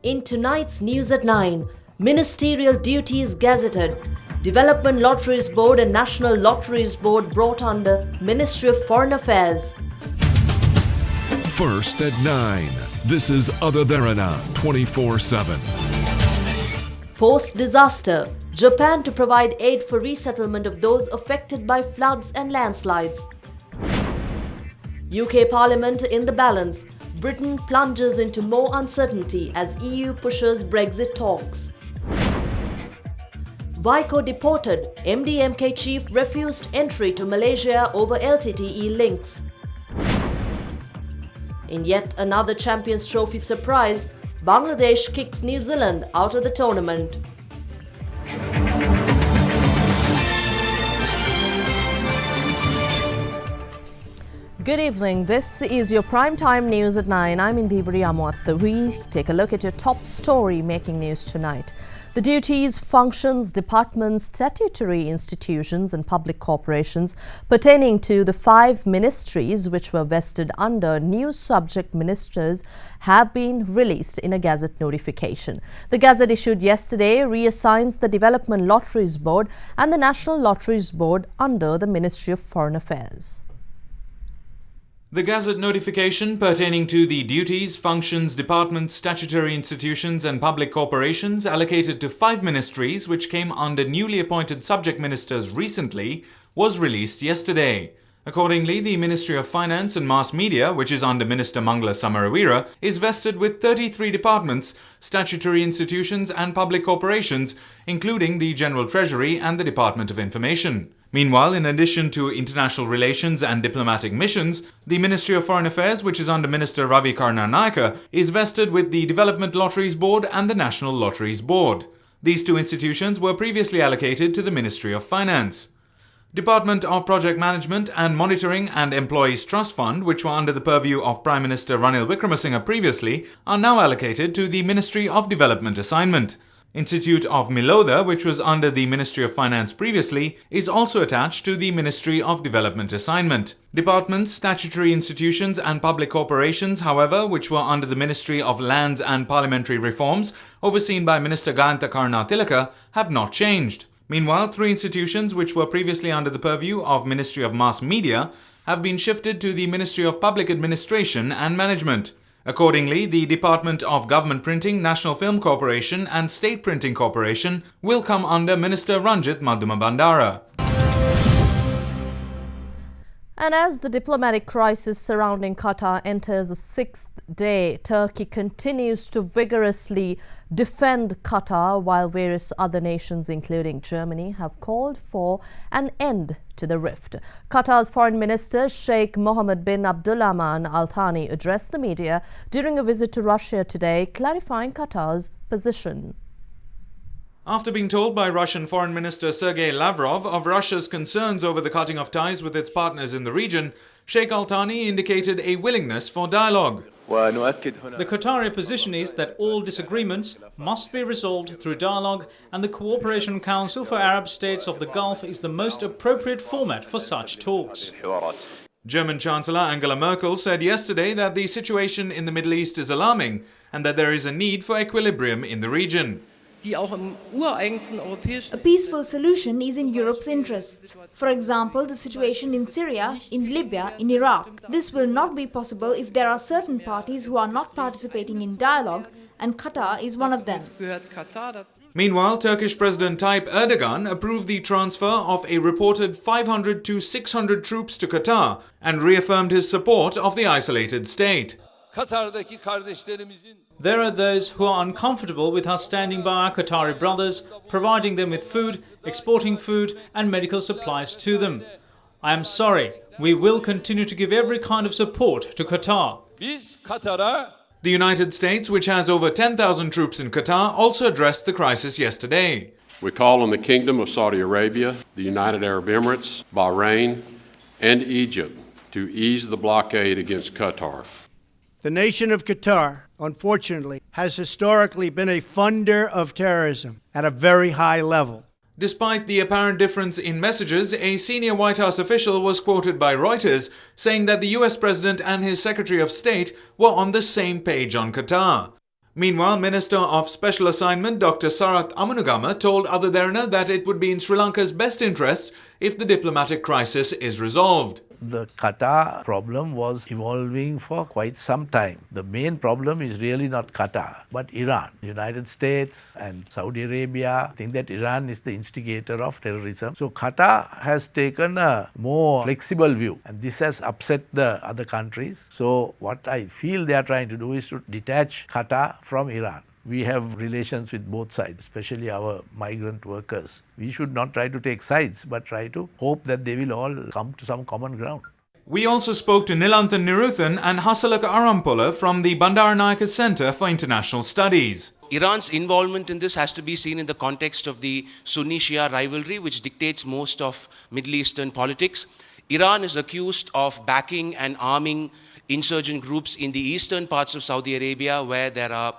In tonight's News at 9, Ministerial Duties gazetted, Development Lotteries Board and National Lotteries Board brought under Ministry of Foreign Affairs. First at 9, this is Derana 24/7. Post-disaster, Japan to provide aid for resettlement of those affected by floods and landslides. UK Parliament in the balance, Britain plunges into more uncertainty as EU pushes Brexit talks. Vico deported, MDMK chief refused entry to Malaysia over LTTE links. In yet another Champions Trophy surprise, Bangladesh kicks New Zealand out of the tournament. Good evening. This is your primetime news at 9. I'm Indhivari Amwat. We take a look at your top story making news tonight. The duties, functions, departments, statutory institutions and public corporations pertaining to the 5 ministries which were vested under new subject ministers have been released in a Gazette notification. The Gazette issued yesterday reassigns the Development Lotteries Board and the National Lotteries Board under the Ministry of Foreign Affairs. The Gazette notification pertaining to the duties, functions, departments, statutory institutions and public corporations allocated to 5 ministries which came under newly appointed subject ministers recently was released yesterday. Accordingly, the Ministry of Finance and Mass Media, which is under Minister Mangala Samarawira, is vested with 33 departments, statutory institutions and public corporations, including the General Treasury and the Department of Information. Meanwhile, in addition to international relations and diplomatic missions, the Ministry of Foreign Affairs, which is under Minister Ravi Karnanayaka, is vested with the Development Lotteries Board and the National Lotteries Board. These 2 institutions were previously allocated to the Ministry of Finance. Department of Project Management and Monitoring and Employees Trust Fund, which were under the purview of Prime Minister Ranil Wickremesinghe previously, are now allocated to the Ministry of Development Assignment. Institute of Milotha, which was under the Ministry of Finance previously, is also attached to the Ministry of Development Assignment. Departments, statutory institutions and public corporations, however, which were under the Ministry of Lands and Parliamentary Reforms, overseen by Minister Gayantha Karnatilaka, have not changed. Meanwhile, 3 institutions which were previously under the purview of Ministry of Mass Media have been shifted to the Ministry of Public Administration and Management. Accordingly, the Department of Government Printing, National Film Corporation and State Printing Corporation will come under Minister Ranjit Madhumabandara. And as the diplomatic crisis surrounding Qatar enters a 6th day, Turkey continues to vigorously defend Qatar while various other nations, including Germany, have called for an end to the rift. Qatar's Foreign Minister Sheikh Mohammed bin Abdulrahman Al Thani addressed the media during a visit to Russia today, clarifying Qatar's position. After being told by Russian Foreign Minister Sergei Lavrov of Russia's concerns over the cutting of ties with its partners in the region, Sheikh Al Thani indicated a willingness for dialogue. The Qatari position is that all disagreements must be resolved through dialogue, and the Cooperation Council for Arab States of the Gulf is the most appropriate format for such talks. German Chancellor Angela Merkel said yesterday that the situation in the Middle East is alarming and that there is a need for equilibrium in the region. A peaceful solution is in Europe's interests. For example, the situation in Syria, in Libya, in Iraq. This will not be possible if there are certain parties who are not participating in dialogue, and Qatar is one of them. Meanwhile, Turkish President Tayyip Erdogan approved the transfer of a reported 500 to 600 troops to Qatar and reaffirmed his support of the isolated state. There are those who are uncomfortable with us standing by our Qatari brothers, providing them with food, exporting food and medical supplies to them. I am sorry, we will continue to give every kind of support to Qatar. The United States, which has over 10,000 troops in Qatar, also addressed the crisis yesterday. We call on the Kingdom of Saudi Arabia, the United Arab Emirates, Bahrain, and Egypt to ease the blockade against Qatar. The nation of Qatar, unfortunately, has historically been a funder of terrorism at a very high level. Despite the apparent difference in messages, a senior White House official was quoted by Reuters saying that the US President and his Secretary of State were on the same page on Qatar. Meanwhile, Minister of Special Assignment Dr. Sarath Amunugama told Other Derana that it would be in Sri Lanka's best interests if the diplomatic crisis is resolved. The Qatar problem was evolving for quite some time. The main problem is really not Qatar, but Iran. The United States and Saudi Arabia think that Iran is the instigator of terrorism. So Qatar has taken a more flexible view, and this has upset the other countries. So what I feel they are trying to do is to detach Qatar from Iran. We have relations with both sides, especially our migrant workers. We should not try to take sides, but try to hope that they will all come to some common ground. We also spoke to Nilanthan Niruthan and Hasalaka Arampola from the Bandaranaike Centre for International Studies. Iran's involvement in this has to be seen in the context of the Sunni-Shia rivalry, which dictates most of Middle Eastern politics. Iran is accused of backing and arming insurgent groups in the eastern parts of Saudi Arabia, where there are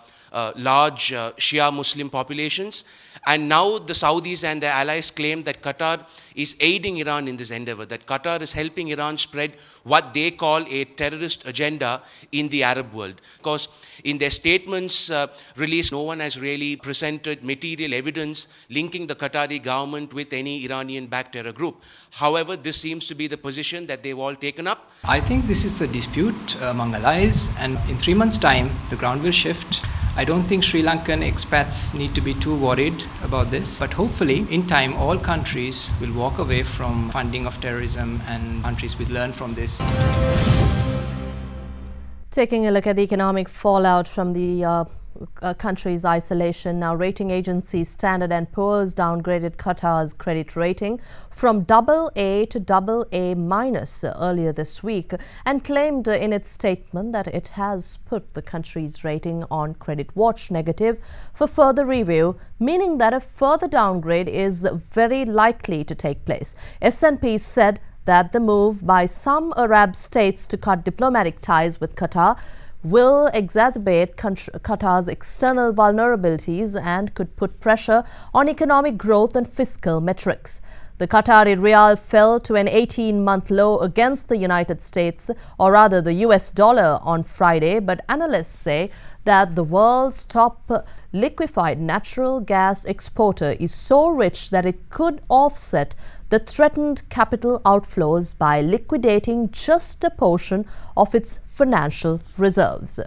large Shia Muslim populations. And now the Saudis and their allies claim that Qatar is aiding Iran in this endeavor, that Qatar is helping Iran spread what they call a terrorist agenda in the Arab world. Because in their statements released, no one has really presented material evidence linking the Qatari government with any Iranian-backed terror group. However, this seems to be the position that they've all taken up. I think this is a dispute among allies, and in 3 months' time, the ground will shift. I don't think Sri Lankan expats need to be too worried about this, but hopefully in time all countries will walk away from funding of terrorism and countries will learn from this. Taking a look at the economic fallout from the country's isolation. Now, rating agency Standard & Poor's downgraded Qatar's credit rating from AA to AA- earlier this week and claimed in its statement that it has put the country's rating on credit watch negative for further review, meaning that a further downgrade is very likely to take place. S&P said that the move by some Arab states to cut diplomatic ties with Qatar will exacerbate Qatar's external vulnerabilities and could put pressure on economic growth and fiscal metrics. The Qatari rial fell to an 18-month low against the United States, or rather the US dollar, on Friday, but analysts say that the world's top liquefied natural gas exporter is so rich that it could offset the threatened capital outflows by liquidating just a portion of its financial reserves.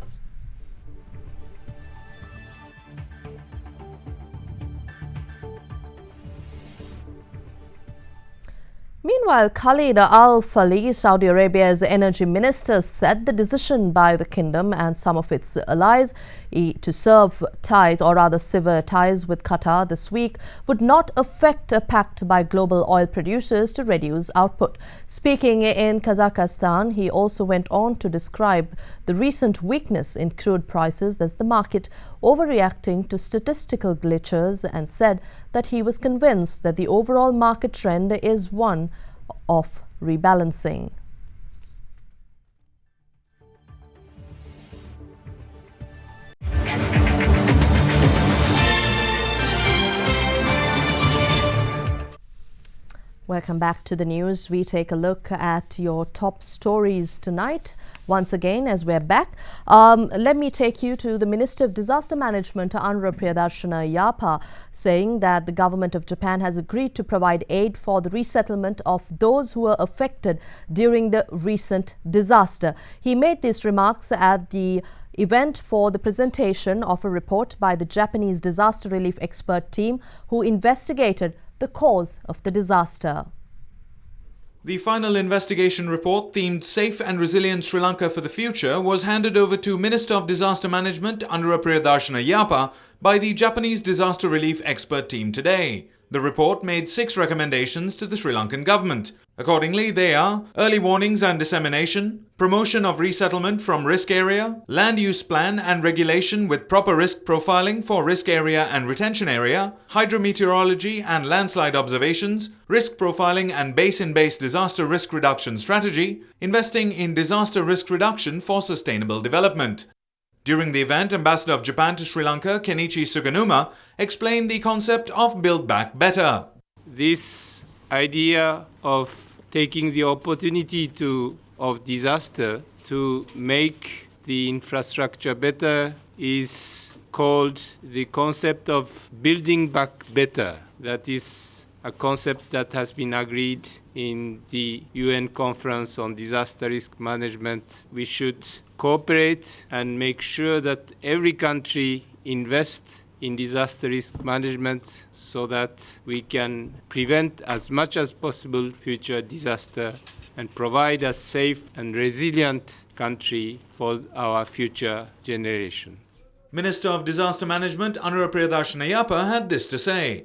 Meanwhile, Khalid Al Falih, Saudi Arabia's energy minister, said the decision by the kingdom and some of its allies to sever ties with Qatar this week would not affect a pact by global oil producers to reduce output. Speaking in Kazakhstan, he also went on to describe the recent weakness in crude prices as the market overreacting to statistical glitches, and said that he was convinced that the overall market trend is one of rebalancing. Welcome back to the news. We take a look at your top stories tonight. Once again, as we're back, let me take you to the Minister of Disaster Management, Anura Priyadarshana Yapa, saying that the government of Japan has agreed to provide aid for the resettlement of those who were affected during the recent disaster. He made these remarks at the event for the presentation of a report by the Japanese disaster relief expert team who investigated the cause of the disaster. The final investigation report, themed Safe and Resilient Sri Lanka for the Future, was handed over to Minister of Disaster Management Anura Priyadarshana Yapa by the Japanese disaster relief expert team today. The report made 6 recommendations to the Sri Lankan government. Accordingly, they are early warnings and dissemination, promotion of resettlement from risk area, land use plan and regulation with proper risk profiling for risk area and retention area, hydrometeorology and landslide observations, risk profiling and basin-based disaster risk reduction strategy, investing in disaster risk reduction for sustainable development. During the event, Ambassador of Japan to Sri Lanka, Kenichi Suganuma, explained the concept of Build Back Better. This idea of taking the opportunity of disaster to make the infrastructure better is called the concept of building back better. That is a concept that has been agreed in the UN Conference on Disaster Risk Management. We should cooperate and make sure that every country invests in disaster risk management so that we can prevent as much as possible future disaster and provide a safe and resilient country for our future generation. Minister of Disaster Management Anura Priyadarshana had this to say.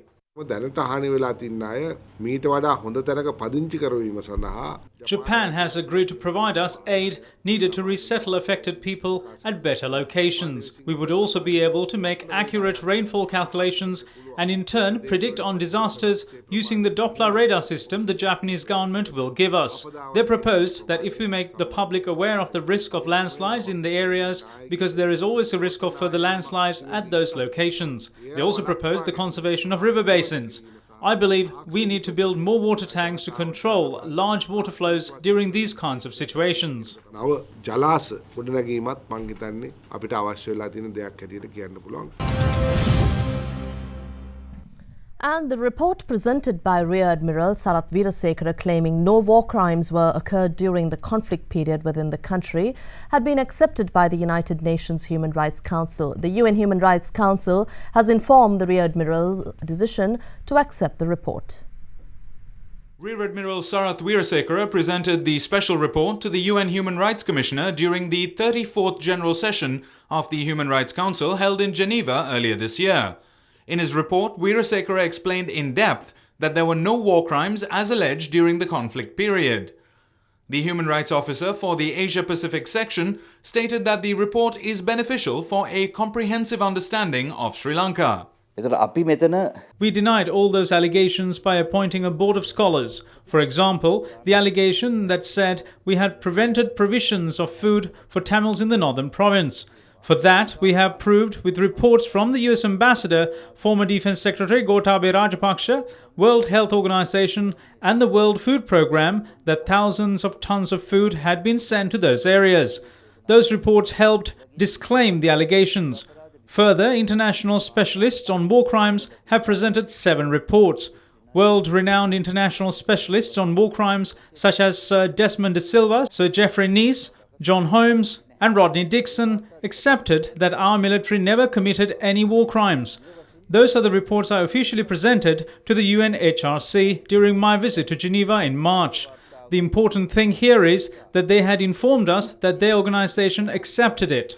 Japan has agreed to provide us aid needed to resettle affected people at better locations. We would also be able to make accurate rainfall calculations and in turn predict on disasters using the Doppler radar system the Japanese government will give us. They proposed that if we make the public aware of the risk of landslides in the areas, because there is always a risk of further landslides at those locations. They also proposed the conservation of river basins. I believe we need to build more water tanks to control large water flows during these kinds of situations. And the report presented by Rear Admiral Sarath Weerasekara claiming no war crimes were occurred during the conflict period within the country had been accepted by the United Nations Human Rights Council. The UN Human Rights Council has informed the Rear Admiral's decision to accept the report. Rear Admiral Sarath Weerasekara presented the special report to the UN Human Rights Commissioner during the 34th General Session of the Human Rights Council held in Geneva earlier this year. In his report, Weerasekara explained in depth that there were no war crimes as alleged during the conflict period. The Human Rights Officer for the Asia-Pacific section stated that the report is beneficial for a comprehensive understanding of Sri Lanka. We denied all those allegations by appointing a board of scholars. For example, the allegation that said we had prevented provisions of food for Tamils in the northern province. For that, we have proved with reports from the US Ambassador, former Defense Secretary Gotabaya Rajapaksa, World Health Organization and the World Food Programme that thousands of tons of food had been sent to those areas. Those reports helped disclaim the allegations. Further, international specialists on war crimes have presented 7 reports. World-renowned international specialists on war crimes such as Sir Desmond de Silva, Sir Geoffrey Nice, John Holmes and Rodney Dixon accepted that our military never committed any war crimes. Those are the reports I officially presented to the UNHRC during my visit to Geneva in March. The important thing here is that they had informed us that their organization accepted it.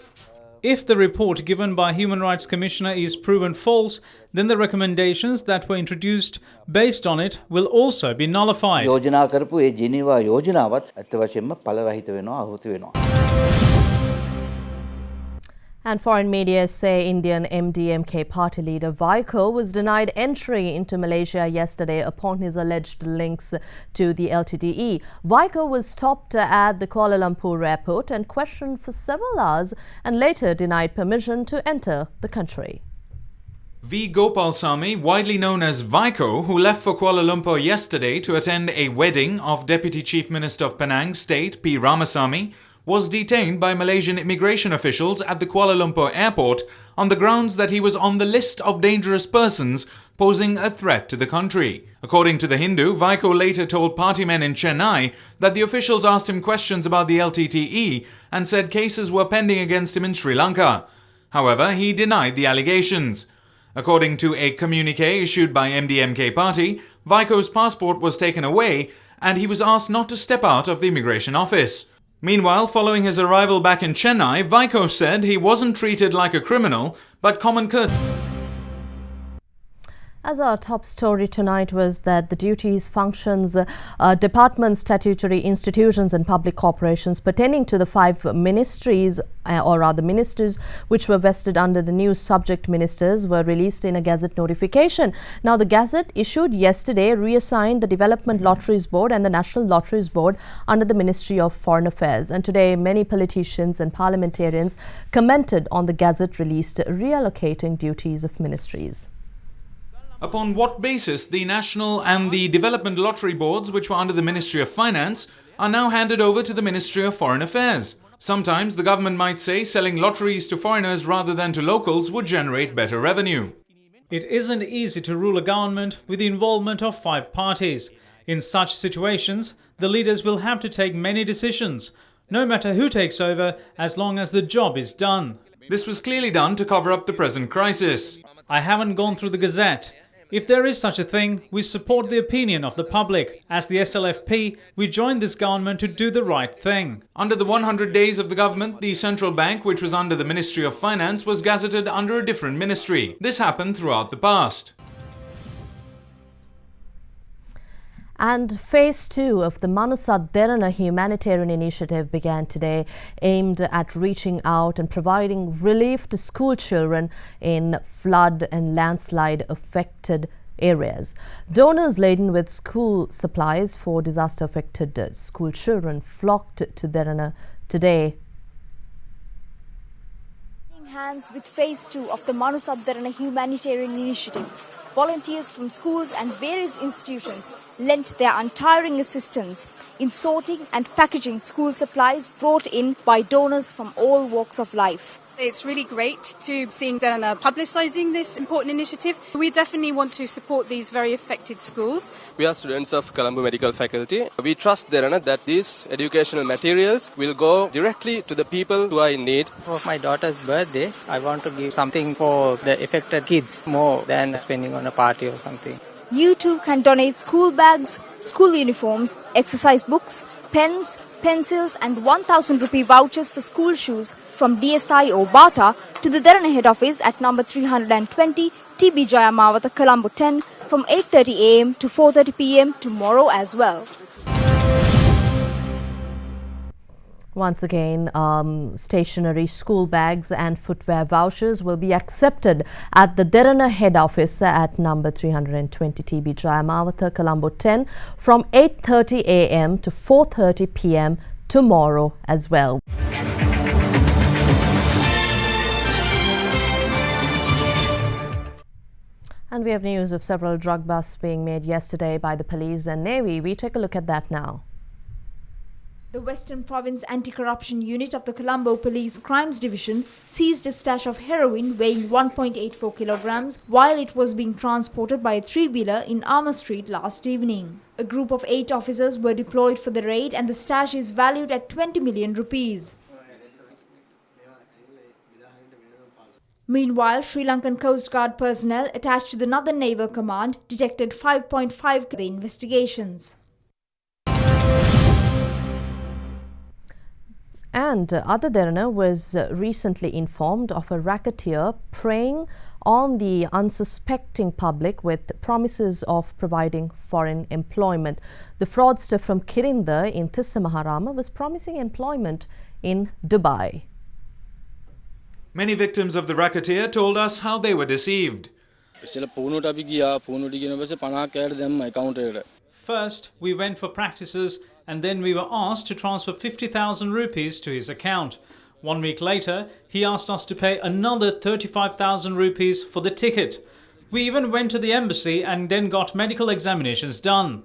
If the report given by Human Rights Commissioner is proven false, then the recommendations that were introduced based on it will also be nullified. And foreign media say Indian MDMK party leader Vaiko was denied entry into Malaysia yesterday upon his alleged links to the LTTE. Vaiko was stopped at the Kuala Lumpur airport and questioned for several hours and later denied permission to enter the country. V. Gopalsamy, widely known as Vaiko, who left for Kuala Lumpur yesterday to attend a wedding of Deputy Chief Minister of Penang State P. Ramasamy, was detained by Malaysian immigration officials at the Kuala Lumpur airport on the grounds that he was on the list of dangerous persons posing a threat to the country. According to The Hindu, Vaiko later told party men in Chennai that the officials asked him questions about the LTTE and said cases were pending against him in Sri Lanka. However, he denied the allegations. According to a communique issued by MDMK party, Vaiko's passport was taken away and he was asked not to step out of the immigration office. Meanwhile, following his arrival back in Chennai, Vaiko said he wasn't treated like a criminal, but common courtesy. As our top story tonight was that the duties, functions, departments, statutory institutions and public corporations pertaining to the 5 ministries, or rather ministers, which were vested under the new subject ministers were released in a Gazette notification. Now, the Gazette issued yesterday reassigned the Development Lotteries Board and the National Lotteries Board under the Ministry of Foreign Affairs. And today, many politicians and parliamentarians commented on the Gazette released reallocating duties of ministries. Upon what basis the National and the Development Lottery Boards, which were under the Ministry of Finance, are now handed over to the Ministry of Foreign Affairs? Sometimes the government might say selling lotteries to foreigners rather than to locals would generate better revenue. It isn't easy to rule a government with the involvement of 5 parties. In such situations, the leaders will have to take many decisions, no matter who takes over, as long as the job is done. This was clearly done to cover up the present crisis. I haven't gone through the Gazette. If there is such a thing, we support the opinion of the public. As the SLFP, we joined this government to do the right thing. Under the 100 days of the government, the central bank, which was under the Ministry of Finance, was gazetted under a different ministry. This happened throughout the past. And phase 2 of the Derana humanitarian initiative began today, aimed at reaching out and providing relief to school children in flood and landslide affected areas. Donors laden with school supplies for disaster affected school children flocked to Derana today. Hands with phase 2 of the Derana humanitarian initiative. Volunteers from schools and various institutions lent their untiring assistance in sorting and packaging school supplies brought in by donors from all walks of life. It's really great to see Derana publicising this important initiative. We definitely want to support these very affected schools. We are students of Colombo Medical Faculty. We trust Derana that these educational materials will go directly to the people who are in need. For my daughter's birthday, I want to give something for the affected kids more than spending on a party or something. You too can donate school bags, school uniforms, exercise books, pens, pencils and 1,000 rupee vouchers for school shoes from DSI or BATA to the Derana head office at number 320 TB Jaya Mawatha, Colombo 10 from 8:30 am to 4:30 pm tomorrow as well. Once again, stationery, school bags and footwear vouchers will be accepted at the Derana head office at number 320 TB Jaya Mawatha, Colombo 10 from 8:30 am to 4:30 pm tomorrow as well. And we have news of several drug busts being made yesterday by the police and Navy. We take a look at that now. The Western Province Anti-Corruption Unit of the Colombo Police Crimes Division seized a stash of heroin weighing 1.84 kilograms while it was being transported by a three-wheeler in Armour Street last evening. A group of 8 officers were deployed for the raid and the stash is valued at 20 million rupees. Meanwhile, Sri Lankan Coast Guard personnel attached to the Northern Naval Command detected 5.5 in the investigations. And Ada Derana was recently informed of a racketeer preying on the unsuspecting public with promises of providing foreign employment. The fraudster from Kirinda in Thissa Maharama was promising employment in Dubai. Many victims of the racketeer told us how they were deceived. First, we went for practices and then we were asked to transfer 50,000 rupees to his account. 1 week later, he asked us to pay another 35,000 rupees for the ticket. We even went to the embassy and then got medical examinations done.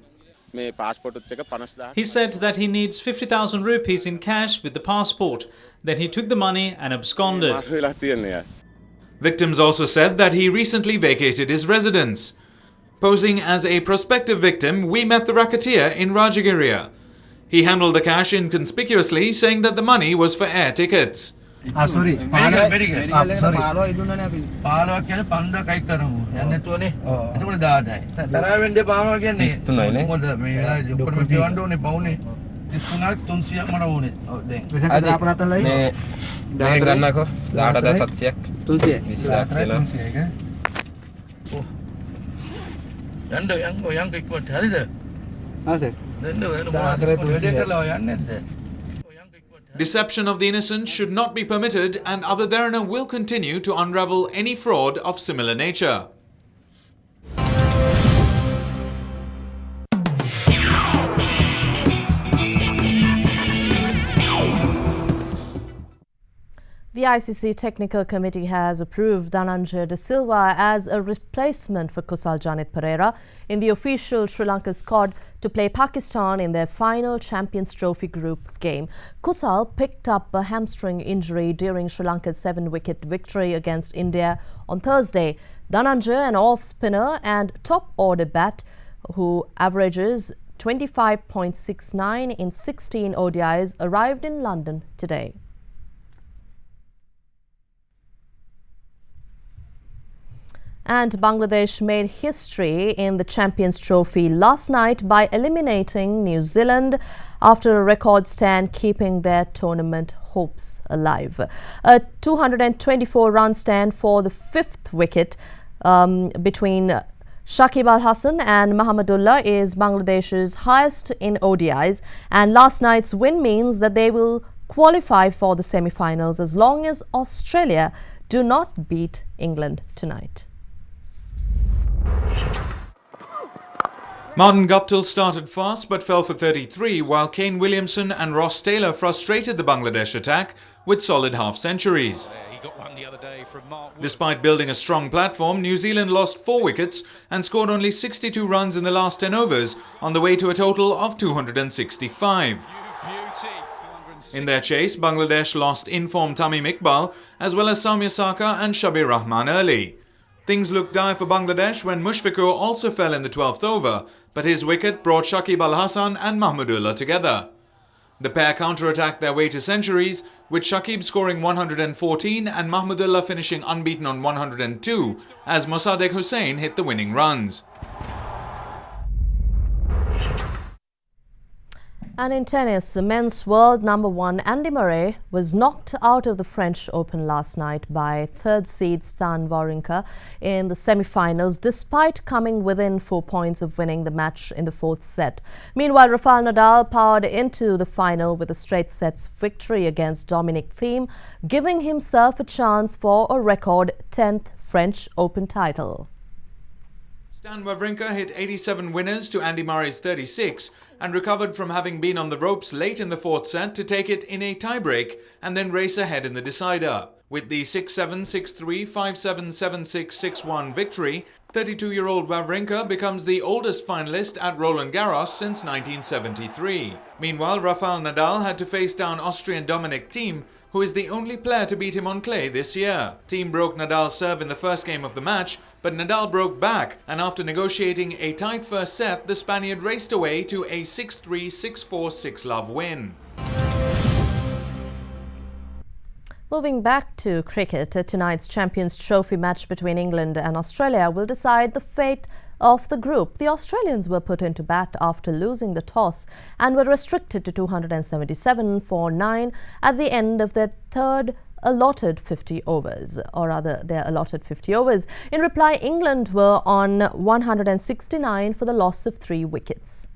He said that he needs 50,000 rupees in cash with the passport. Then he took the money and absconded. Victims also said that he recently vacated his residence. Posing as a prospective victim, we met the racketeer in Rajagiriya. He handled the cash inconspicuously, saying that the money was for air tickets. Sorry. Very good. Deception of the innocent should not be permitted, and Ada Derana will continue to unravel any fraud of similar nature. The ICC Technical Committee has approved Dhananjay De Silva as a replacement for Kusal Janit Pereira in the official Sri Lanka squad to play Pakistan in their final Champions Trophy group game. Kusal picked up a hamstring injury during Sri Lanka's 7-wicket victory against India on Thursday. Dhananjay, an off-spinner and top-order bat who averages 25.69 in 16 ODIs, arrived in London today. And Bangladesh made history in the Champions Trophy last night by eliminating New Zealand after a record stand, keeping their tournament hopes alive. A 224-run stand for the 5th wicket between Shakib Al Hasan and Mahmudullah is Bangladesh's highest in ODIs, and last night's win means that they will qualify for the semi-finals as long as Australia do not beat England tonight. Martin Guptill started fast but fell for 33, while Kane Williamson and Ross Taylor frustrated the Bangladesh attack with solid half-centuries. Despite building a strong platform, New Zealand lost 4 wickets and scored only 62 runs in the last 10 overs on the way to a total of 265. In their chase, Bangladesh lost in-form Tamim Iqbal as well as Soumya Sarkar and Shabir Rahman early. Things looked dire for Bangladesh when Mushfiqur also fell in the 12th over, but his wicket brought Shakib Al Hasan and Mahmudullah together. The pair counter-attacked their way to centuries, with Shakib scoring 114 and Mahmudullah finishing unbeaten on 102 as Mossadegh Hussain hit the winning runs. And in tennis, men's world number 1 Andy Murray was knocked out of the French Open last night by 3rd seed Stan Wawrinka in the semi-finals, despite coming within 4 points of winning the match in the 4th set. Meanwhile, Rafael Nadal powered into the final with a straight sets victory against Dominic Thiem, giving himself a chance for a record 10th French Open title. Stan Wawrinka hit 87 winners to Andy Murray's 36 and recovered from having been on the ropes late in the 4th set to take it in a tiebreak and then race ahead in the decider. With the 6-7, 6-3, 5-7, 7-6, 6-1 victory, 32-year-old Wawrinka becomes the oldest finalist at Roland Garros since 1973. Meanwhile, Rafael Nadal had to face down Austrian Dominic Thiem, who is the only player to beat him on clay this year. Thiem broke Nadal's serve in the first game of the match, but Nadal broke back, and after negotiating a tight first set, the Spaniard raced away to a 6-3, 6-4, 6-love win. Moving back to cricket, tonight's Champions Trophy match between England and Australia will decide the fate of the group. The Australians were put into bat after losing the toss and were restricted to 277 for 9 at the end of their third allotted 50 overs, or rather their allotted 50 overs. In reply, England were on 169 for the loss of 3 wickets.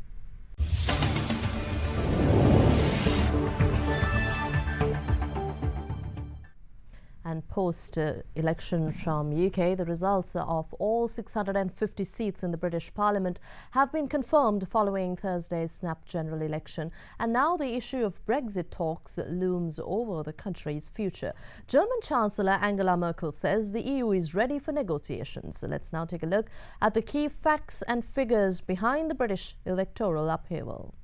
And post-election from UK, the results of all 650 seats in the British Parliament have been confirmed following Thursday's snap general election. And now the issue of Brexit talks looms over the country's future. German Chancellor Angela Merkel says the EU is ready for negotiations. So let's now take a look at the key facts and figures behind the British electoral upheaval.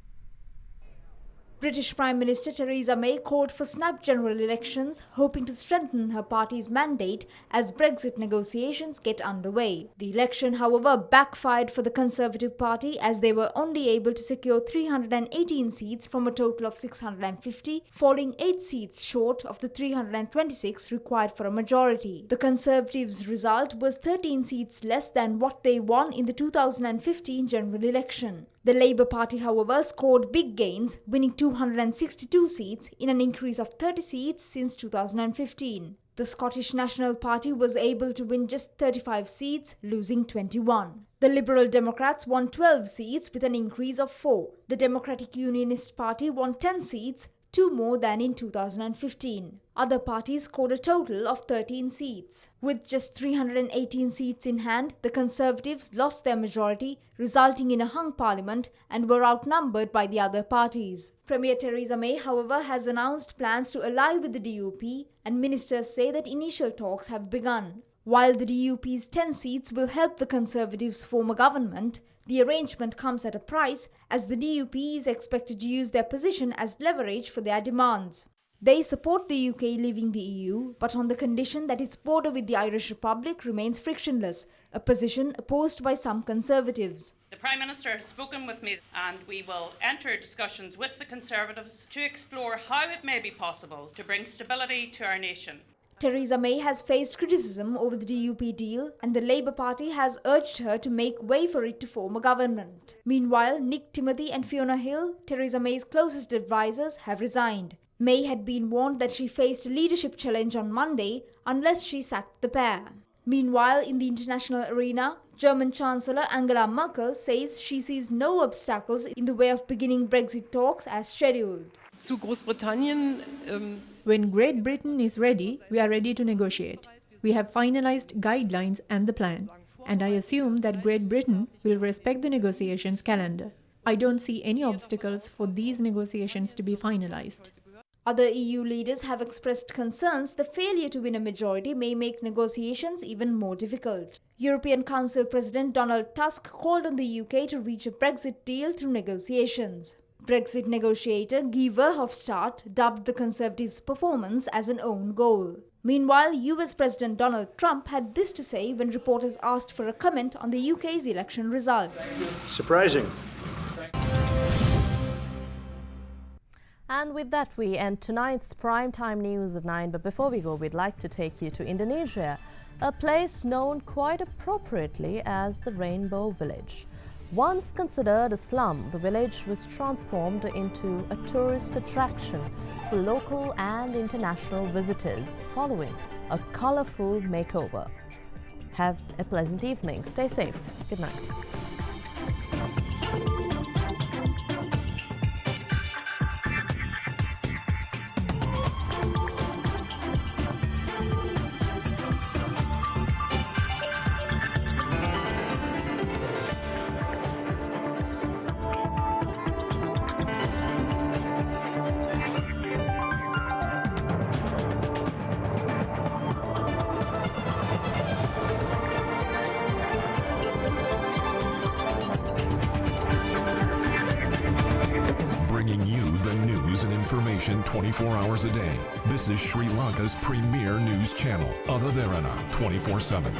British Prime Minister Theresa May called for snap general elections, hoping to strengthen her party's mandate as Brexit negotiations get underway. The election, however, backfired for the Conservative Party as they were only able to secure 318 seats from a total of 650, falling 8 seats short of the 326 required for a majority. The Conservatives' result was 13 seats less than what they won in the 2015 general election. The Labour Party, however, scored big gains, winning 262 seats in an increase of 30 seats since 2015. The Scottish National Party was able to win just 35 seats, losing 21. The Liberal Democrats won 12 seats with an increase of 4. The Democratic Unionist Party won 10 seats, 2 more than in 2015. Other parties scored a total of 13 seats. With just 318 seats in hand, the Conservatives lost their majority, resulting in a hung parliament, and were outnumbered by the other parties. Premier Theresa May, however, has announced plans to ally with the DUP, and ministers say that initial talks have begun. While the DUP's 10 seats will help the Conservatives form a government, the arrangement comes at a price, as the DUP is expected to use their position as leverage for their demands. They support the UK leaving the EU, but on the condition that its border with the Irish Republic remains frictionless, a position opposed by some Conservatives. The Prime Minister has spoken with me, and we will enter discussions with the Conservatives to explore how it may be possible to bring stability to our nation. Theresa May has faced criticism over the DUP deal, and the Labour Party has urged her to make way for it to form a government. Meanwhile, Nick Timothy and Fiona Hill, Theresa May's closest advisers, have resigned. May had been warned that she faced a leadership challenge on Monday unless she sacked the pair. Meanwhile, in the international arena, German Chancellor Angela Merkel says she sees no obstacles in the way of beginning Brexit talks as scheduled. When Great Britain is ready, we are ready to negotiate. We have finalized guidelines and the plan, and I assume that Great Britain will respect the negotiations calendar. I don't see any obstacles for these negotiations to be finalized. Other EU leaders have expressed concerns the failure to win a majority may make negotiations even more difficult. European Council President Donald Tusk called on the UK to reach a Brexit deal through negotiations. Brexit negotiator Guy Verhofstadt dubbed the Conservatives' performance as an own goal. Meanwhile, US President Donald Trump had this to say when reporters asked for a comment on the UK's election result. Surprising. And with that, we end tonight's primetime news at 9. But before we go, we'd like to take you to Indonesia, a place known quite appropriately as the Rainbow Village. Once considered a slum, the village was transformed into a tourist attraction for local and international visitors following a colorful makeover. Have a pleasant evening. Stay safe. Good night. Bringing you the news and information 24 hours a day. This is Sri Lanka's premier news channel, Derana 24/7.